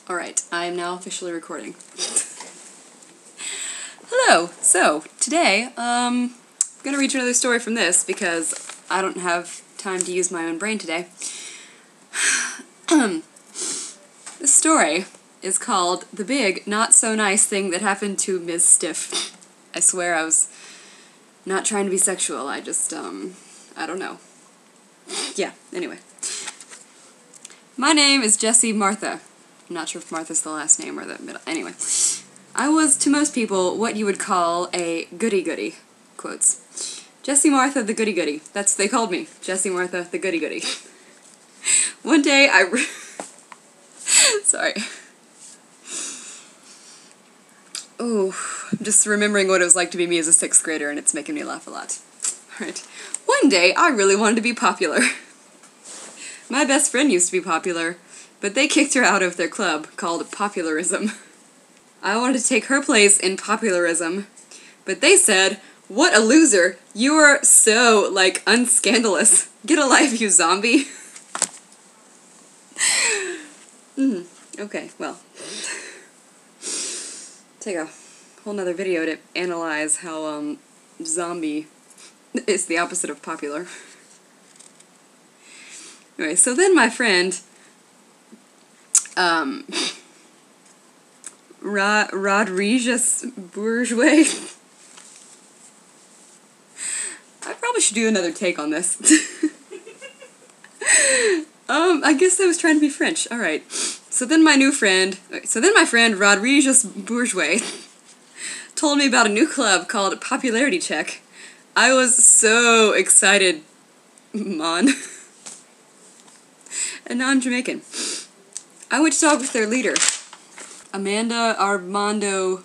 Alright, I am now officially recording. Hello! So, today, I'm gonna read you another story from this because I don't have time to use my own brain today. This story is called The Big Not So Nice Thing That Happened to Ms. Stiff. I swear I was not trying to be sexual, I just, I don't know. Yeah, anyway. My name is Jessie Martha. I'm not sure if Martha's the last name or the middle. Anyway. I was, to most people, what you would call a goody-goody. Quotes. Jessie Martha the goody-goody. That's what they called me. Jessie Martha the goody-goody. One day sorry. Ooh, I'm just remembering what it was like to be me as a 6th grader, and it's making me laugh a lot. Alright. One day, I really wanted to be popular. My best friend used to be popular, but they kicked her out of their club, called Popularism. I wanted to take her place in popularism, but they said, "What a loser! You are so, like, unscandalous. Get a life, you zombie." Okay, well. Take a whole nother video to analyze how, zombie is the opposite of popular. Anyway, so then my friend, Rodriguez Bourgeois. I probably should do another take on this. I guess I was trying to be French. Alright. So then my friend Rodriguez Bourgeois told me about a new club called Popularity Check. I was so excited, man. And now I'm Jamaican. I went to talk with their leader, Amanda Armando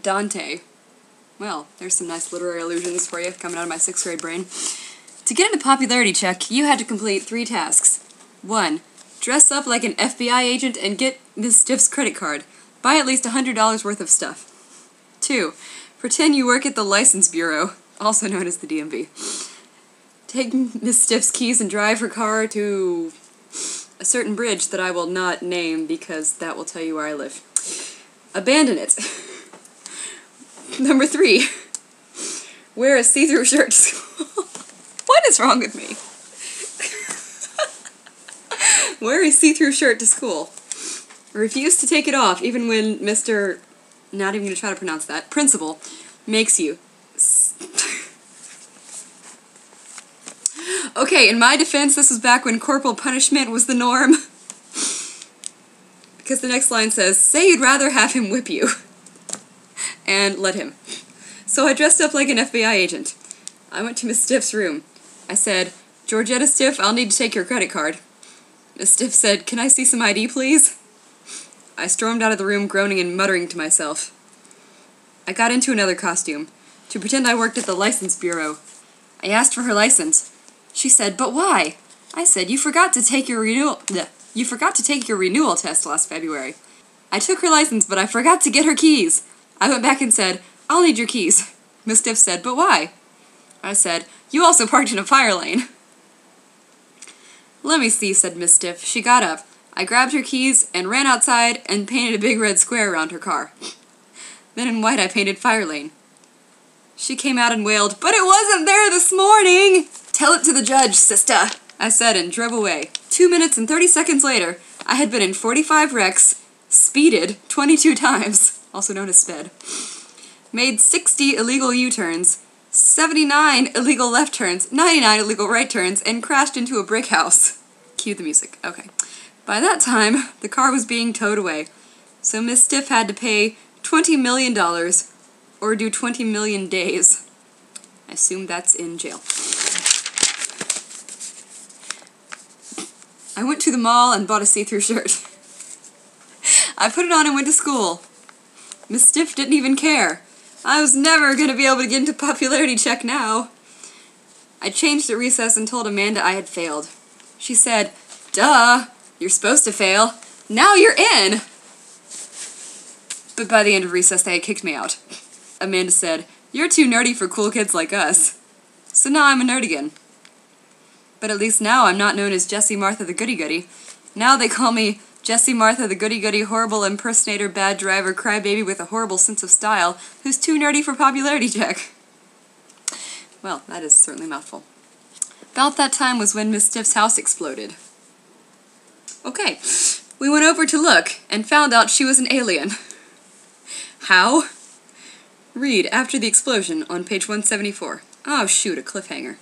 Dante. Well, there's some nice literary allusions for you coming out of my 6th grade brain. To get into Popularity Check, you had to complete 3 tasks. 1. Dress up like an FBI agent and get Ms. Stiff's credit card. Buy at least $100 worth of stuff. 2. Pretend you work at the License Bureau, also known as the DMV. Take Ms. Stiff's keys and drive her car to a certain bridge that I will not name because that will tell you where I live. Abandon it. Number 3. Wear a see-through shirt to school. What is wrong with me? Wear a see-through shirt to school. Refuse to take it off even when Mr. not even going to try to pronounce that, principal, makes you. Okay, in my defense, this was back when corporal punishment was the norm. Because the next line says, "Say you'd rather have him whip you." And let him. So I dressed up like an FBI agent. I went to Miss Stiff's room. I said, "Georgetta Stiff, I'll need to take your credit card." Miss Stiff said, "Can I see some ID, please?" I stormed out of the room groaning and muttering to myself. I got into another costume, to pretend I worked at the License Bureau. I asked for her license. She said, "But why?" I said, You forgot to take your renewal test last February." I took her license, but I forgot to get her keys. I went back and said, "I'll need your keys." Miss Stiff said, "But why?" I said, "You also parked in a fire lane." "Let me see," said Miss Stiff. She got up. I grabbed her keys and ran outside and painted a big red square around her car. Then in white I painted fire lane. She came out and wailed, "But it wasn't there this morning!" "Tell it to the judge, sister," I said and drove away. 2 minutes and 30 seconds later, I had been in 45 wrecks, speeded 22 times, also known as sped, made 60 illegal U-turns, 79 illegal left turns, 99 illegal right turns, and crashed into a brick house. Cue the music. Okay. By that time, the car was being towed away, so Miss Stiff had to pay $20 million, or do 20 million days. I assume that's in jail. I went to the mall and bought a see-through shirt. I put it on and went to school. Miss Stiff didn't even care. I was never going to be able to get into Popularity Check now. I changed at recess and told Amanda I had failed. She said, "Duh, you're supposed to fail. Now you're in!" But by the end of recess, they had kicked me out. Amanda said, "You're too nerdy for cool kids like us." So now I'm a nerd again. But at least now I'm not known as Jessie Martha the Goody-Goody. Now they call me Jessie Martha, the goody-goody, horrible impersonator, bad driver, crybaby with a horrible sense of style, who's too nerdy for popularity check. Well, that is certainly a mouthful. About that time was when Miss Stiff's house exploded. Okay, we went over to look and found out she was an alien. How? Read after the explosion on page 174. Oh shoot, a cliffhanger.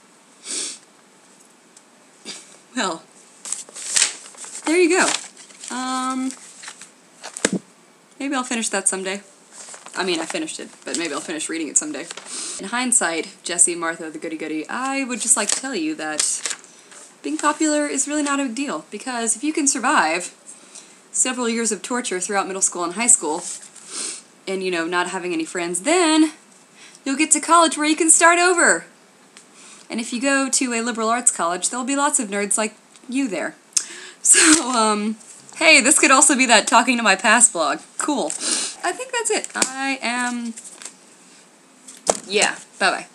Well, there you go. Maybe I'll finish that someday. I mean, I finished it, but maybe I'll finish reading it someday. In hindsight, Jessie, Martha, the goody-goody, I would just like to tell you that being popular is really not a big deal, because if you can survive several years of torture throughout middle school and high school, and, you know, not having any friends, then you'll get to college where you can start over. And if you go to a liberal arts college, there'll be lots of nerds like you there. So, hey, this could also be that Talking to My Past blog. Cool. I think that's it. Yeah, bye-bye.